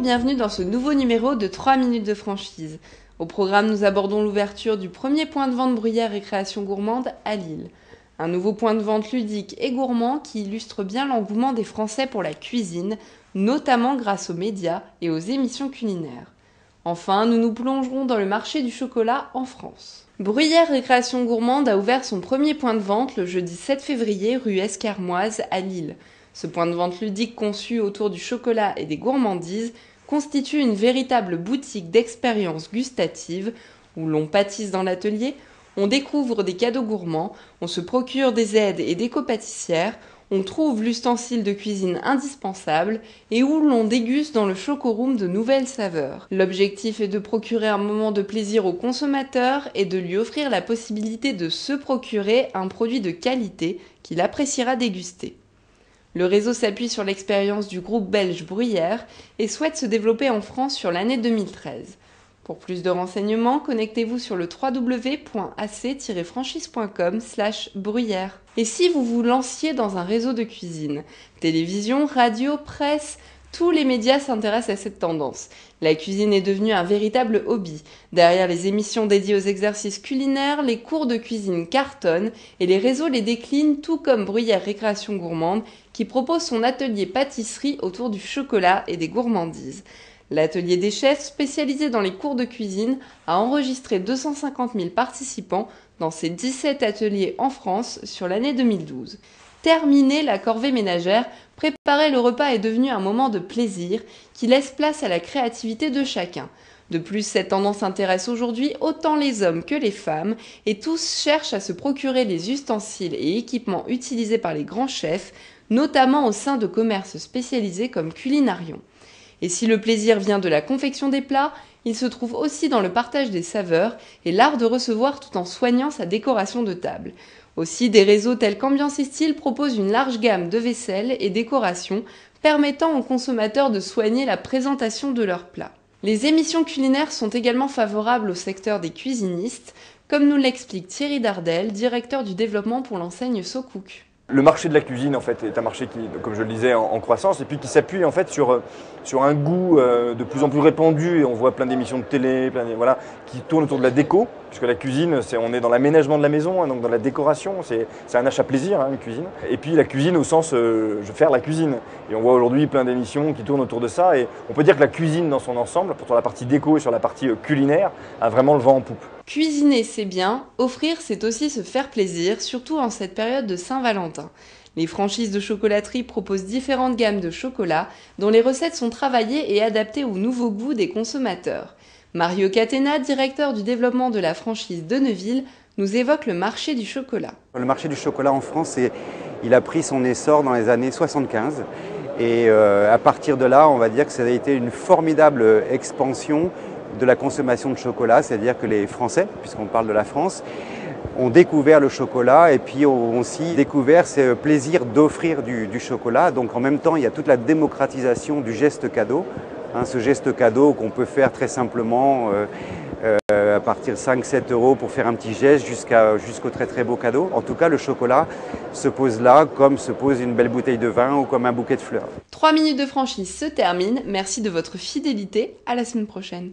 bienvenue dans ce nouveau numéro de 3 minutes de franchise. Au programme, nous abordons l'ouverture du premier point de vente Bruyère Récréation Gourmande à Lille. Un nouveau point de vente ludique et gourmand qui illustre bien l'engouement des Français pour la cuisine, notamment grâce aux médias et aux émissions culinaires. Enfin, nous nous plongerons dans le marché du chocolat en France. Bruyère Récréation Gourmande a ouvert son premier point de vente le jeudi 7 février rue Escarmoise à Lille. Ce point de vente ludique conçu autour du chocolat et des gourmandises constitue une véritable boutique d'expériences gustatives où l'on pâtisse dans l'atelier, on découvre des cadeaux gourmands, on se procure des aides et des copâtissières, on trouve l'ustensile de cuisine indispensable et où l'on déguste dans le chocoroom de nouvelles saveurs. L'objectif est de procurer un moment de plaisir au consommateur et de lui offrir la possibilité de se procurer un produit de qualité qu'il appréciera déguster. Le réseau s'appuie sur l'expérience du groupe belge Bruyère et souhaite se développer en France sur l'année 2013. Pour plus de renseignements, connectez-vous sur le www.ac-franchise.com/bruyère. Et si vous vous lanciez dans un réseau de cuisine, télévision, radio, presse, tous les médias s'intéressent à cette tendance. La cuisine est devenue un véritable hobby. Derrière les émissions dédiées aux exercices culinaires, les cours de cuisine cartonnent et les réseaux les déclinent, tout comme Bruyère Récréation Gourmande qui propose son atelier pâtisserie autour du chocolat et des gourmandises. L'atelier des chefs, spécialisé dans les cours de cuisine, a enregistré 250 000 participants dans ses 17 ateliers en France sur l'année 2012. Terminée la corvée ménagère, préparer le repas est devenu un moment de plaisir qui laisse place à la créativité de chacun. De plus, cette tendance intéresse aujourd'hui autant les hommes que les femmes et tous cherchent à se procurer les ustensiles et équipements utilisés par les grands chefs, notamment au sein de commerces spécialisés comme Culinarion. Et si le plaisir vient de la confection des plats, il se trouve aussi dans le partage des saveurs et l'art de recevoir tout en soignant sa décoration de table. Aussi, des réseaux tels qu'Ambiance et Style proposent une large gamme de vaisselle et décorations permettant aux consommateurs de soigner la présentation de leurs plats. Les émissions culinaires sont également favorables au secteur des cuisinistes, comme nous l'explique Thierry Dardel, directeur du développement pour l'enseigne SoCook. Le marché de la cuisine en fait est un marché qui, comme je le disais, en croissance et puis qui s'appuie en fait sur un goût de plus en plus répandu et on voit plein d'émissions de télé, qui tournent autour de la déco, puisque la cuisine, on est dans l'aménagement de la maison, hein, donc dans la décoration, c'est un achat plaisir, hein, une cuisine. Et puis la cuisine au sens faire la cuisine. Et on voit aujourd'hui plein d'émissions qui tournent autour de ça et on peut dire que la cuisine dans son ensemble, sur la partie déco et sur la partie culinaire, a vraiment le vent en poupe. Cuisiner, c'est bien. Offrir, c'est aussi se faire plaisir, surtout en cette période de Saint-Valentin. Les franchises de chocolaterie proposent différentes gammes de chocolat dont les recettes sont travaillées et adaptées aux nouveaux goûts des consommateurs. Mario Catena, directeur du développement de la franchise de Neuville, nous évoque le marché du chocolat. Le marché du chocolat en France, il a pris son essor dans les années 75 et à partir de là, on va dire que ça a été une formidable expansion de la consommation de chocolat, c'est-à-dire que les Français, puisqu'on parle de la France, ont découvert le chocolat et puis ont aussi découvert ce plaisir d'offrir du chocolat. Donc en même temps, il y a toute la démocratisation du geste cadeau, hein, ce geste cadeau qu'on peut faire très simplement à partir de 5-7 € pour faire un petit geste jusqu'au très très beau cadeau. En tout cas, le chocolat se pose là comme se pose une belle bouteille de vin ou comme un bouquet de fleurs. 3 minutes de franchise se terminent. Merci de votre fidélité. À la semaine prochaine.